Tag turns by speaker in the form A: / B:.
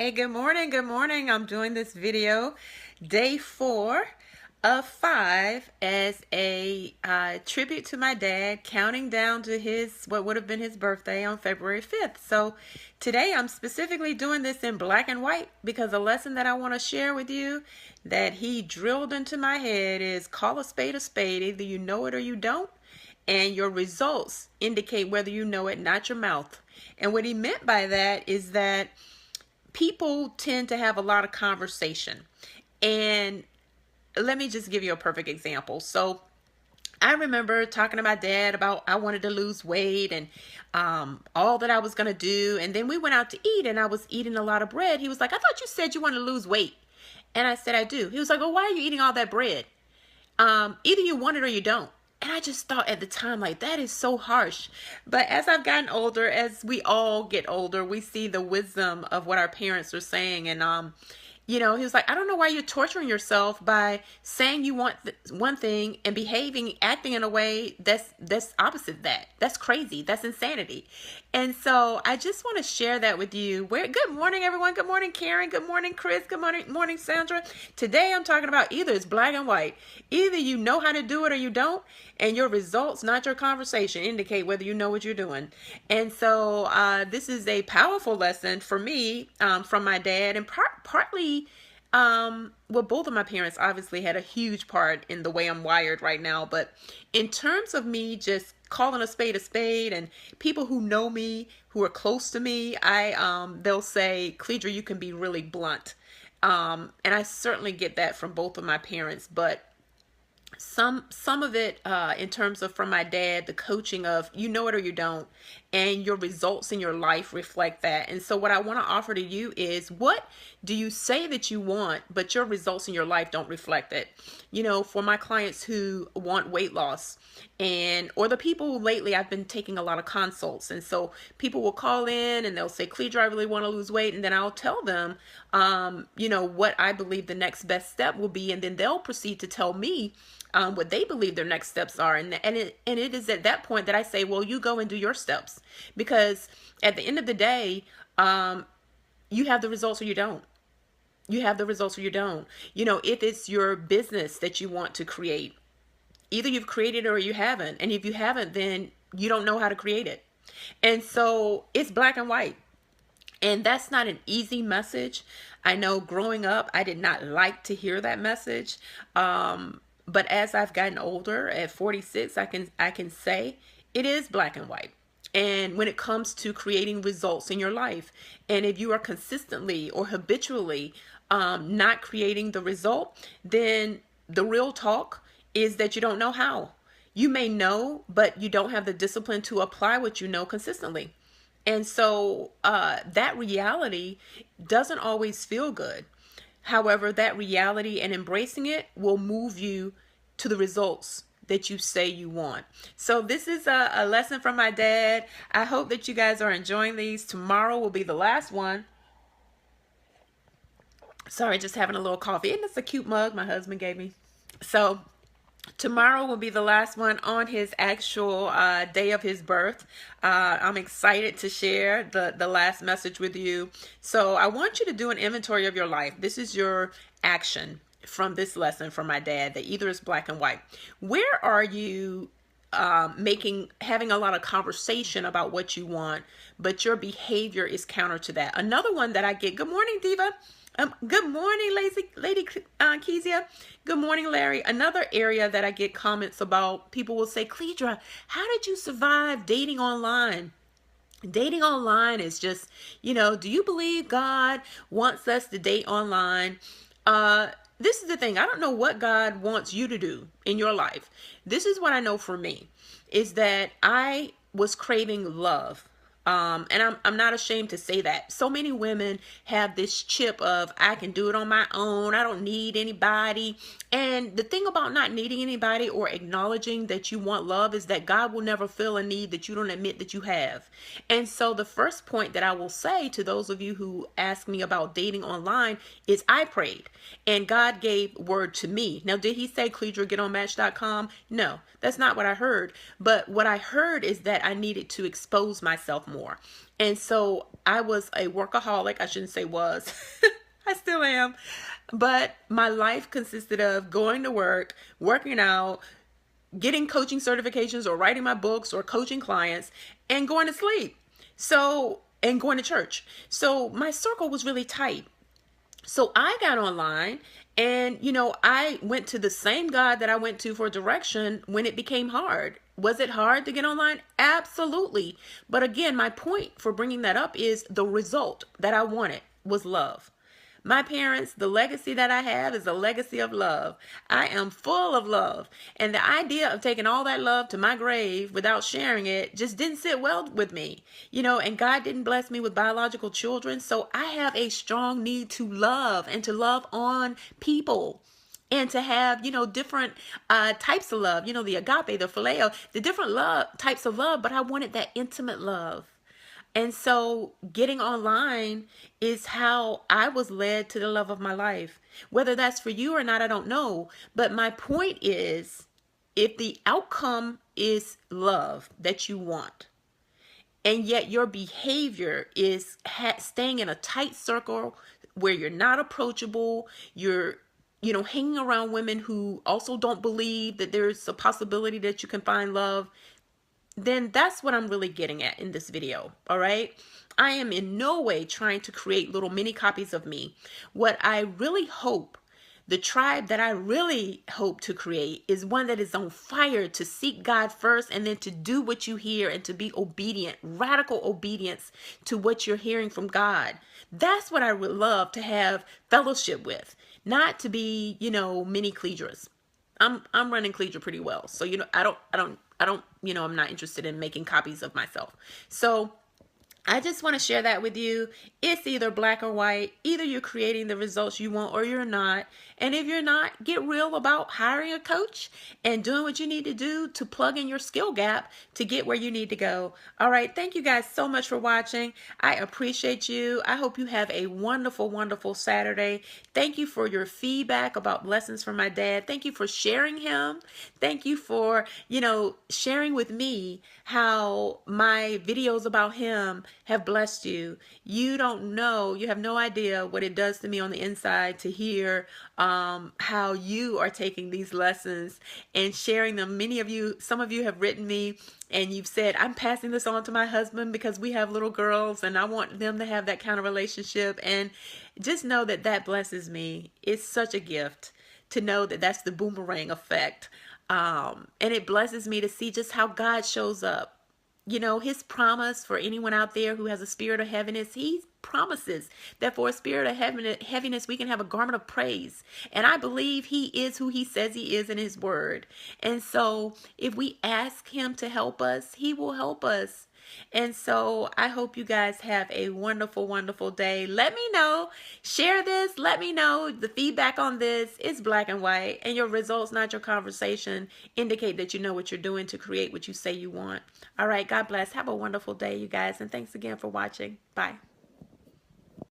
A: Hey, good morning. Good morning. I'm doing this video day 4 of 5 as a tribute to my dad, counting down to his what would have been his birthday on February 5th. So today I'm specifically doing this in black and white because the lesson that I want to share with you that he drilled into my head is call a spade a spade. Either you know it or you don't. And your results indicate whether you know it, not your mouth. And what he meant by that is that people tend to have a lot of conversation. And let me just give you a perfect example. So I remember talking to my dad about I wanted to lose weight and all that I was going to do. And then we went out to eat and I was eating a lot of bread. He was like, I thought you said you wanted to lose weight. And I said, I do. He was like, well, why are you eating all that bread? Either you want it or you don't. And I just thought at the time, like, that is so harsh. But as I've gotten older, as we all get older, we see the wisdom of what our parents are saying. And, he was like, I don't know why you're torturing yourself by saying you want one thing and acting in a way that's opposite of that. That's crazy. That's insanity. And so I just want to share that with you. Good morning, everyone. Good morning, Karen. Good morning, Chris. Good morning, Sandra. Today I'm talking about either it's black and white. Either you know how to do it or you don't. And your results, not your conversation, indicate whether you know what you're doing. And so this is a powerful lesson for me from my dad, and partly, both of my parents obviously had a huge part in the way I'm wired right now. But in terms of me just calling a spade, and people who know me, who are close to me, they'll say, Cledra, you can be really blunt. And I certainly get that from both of my parents, but some of it in terms of from my dad, the coaching of you know it or you don't, and your results in your life reflect that. And so what I want to offer to you is, what do you say that you want, but your results in your life don't reflect it? For my clients who want weight loss, or the people who lately I've been taking a lot of consults, and so people will call in and they'll say, Cledra, I really want to lose weight, and then I'll tell them what I believe the next best step will be, and then they'll proceed to tell me what they believe their next steps are. And it is at that point that I say, well, you go and do your steps, because at the end of the day, you have the results or you don't. You have the results or you don't. If it's your business that you want to create, either you've created it or you haven't. And if you haven't, then you don't know how to create it. And so it's black and white. And that's not an easy message. I know growing up, I did not like to hear that message. But as I've gotten older, at 46, I can say it is black and white. And when it comes to creating results in your life, and if you are consistently or habitually not creating the result, then the real talk is that you don't know how. You may know, but you don't have the discipline to apply what you know consistently. And so that reality doesn't always feel good. However, that reality and embracing it will move you to the results that you say you want. So this is a lesson from my dad. I hope that you guys are enjoying these. Tomorrow will be the last one. Sorry, just having a little coffee. And it's a cute mug my husband gave me. So tomorrow will be the last one on his actual day of his birth. I'm excited to share the last message with you. So I want you to do an inventory of your life. This is your action from this lesson from my dad, that either is black and white. Where are you having a lot of conversation about what you want, but your behavior is counter to that? Another one that I get, good morning, Diva. Good morning, Lady Kezia. Good morning, Larry. Another area that I get comments about, people will say, Cledra, how did you survive dating online? Dating online is just, do you believe God wants us to date online? This is the thing. I don't know what God wants you to do in your life. This is what I know for me, is that I was craving love. And I'm not ashamed to say that. So many women have this chip of, I can do it on my own. I don't need anybody. And the thing about not needing anybody or acknowledging that you want love is that God will never feel a need that you don't admit that you have. And so the first point that I will say to those of you who ask me about dating online is, I prayed and God gave word to me. Now, did he say, Cledra, get on Match.com? No, that's not what I heard. But what I heard is that I needed to expose myself more. And so I was a workaholic. I shouldn't say was. I still am. But my life consisted of going to work, working out, getting coaching certifications or writing my books or coaching clients and going to sleep. So, and going to church. So my circle was really tight. So I got online and, I went to the same God that I went to for direction when it became hard. Was it hard to get online? Absolutely. But again, my point for bringing that up is the result that I wanted was love. My parents, the legacy that I have is a legacy of love. I am full of love. And the idea of taking all that love to my grave without sharing it just didn't sit well with me. And God didn't bless me with biological children. So I have a strong need to love and to love on people. And to have, different types of love, the agape, the phileo, the different types of love. But I wanted that intimate love. And so getting online is how I was led to the love of my life. Whether that's for you or not, I don't know. But my point is, if the outcome is love that you want, and yet your behavior is staying in a tight circle where you're not approachable, you're hanging around women who also don't believe that there's a possibility that you can find love, then that's what I'm really getting at in this video. All right. I am in no way trying to create little mini copies of me. What I really hope, the tribe that I really hope to create, is one that is on fire to seek God first and then to do what you hear and to be obedient, radical obedience to what you're hearing from God. That's what I would love to have fellowship with, not to be, mini Cledras. I'm running Cledra pretty well. So, I'm not interested in making copies of myself. So I just want to share that with you. It's either black or white. Either you're creating the results you want or you're not. And if you're not, get real about hiring a coach and doing what you need to do to plug in your skill gap to get where you need to go. All right. Thank you guys so much for watching. I appreciate you. I hope you have a wonderful, wonderful Saturday. Thank you for your feedback about lessons from my dad. Thank you for sharing him. Thank you for, sharing with me how my videos about him have blessed you. You don't know, you have no idea what it does to me on the inside to hear how you are taking these lessons and sharing them. Some of you have written me and you've said, I'm passing this on to my husband because we have little girls and I want them to have that kind of relationship. And just know that that blesses me. It's such a gift to know that that's the boomerang effect. And it blesses me to see just how God shows up. His promise for anyone out there who has a spirit of heaviness, he promises that for a spirit of heaviness, we can have a garment of praise. And I believe he is who he says he is in his word. And so if we ask him to help us, he will help us. And so I hope you guys have a wonderful, wonderful day. Let me know. Share this. Let me know the feedback on this. It's black and white. And your results, not your conversation, indicate that you know what you're doing to create what you say you want. All right. God bless. Have a wonderful day, you guys. And thanks again for watching. Bye.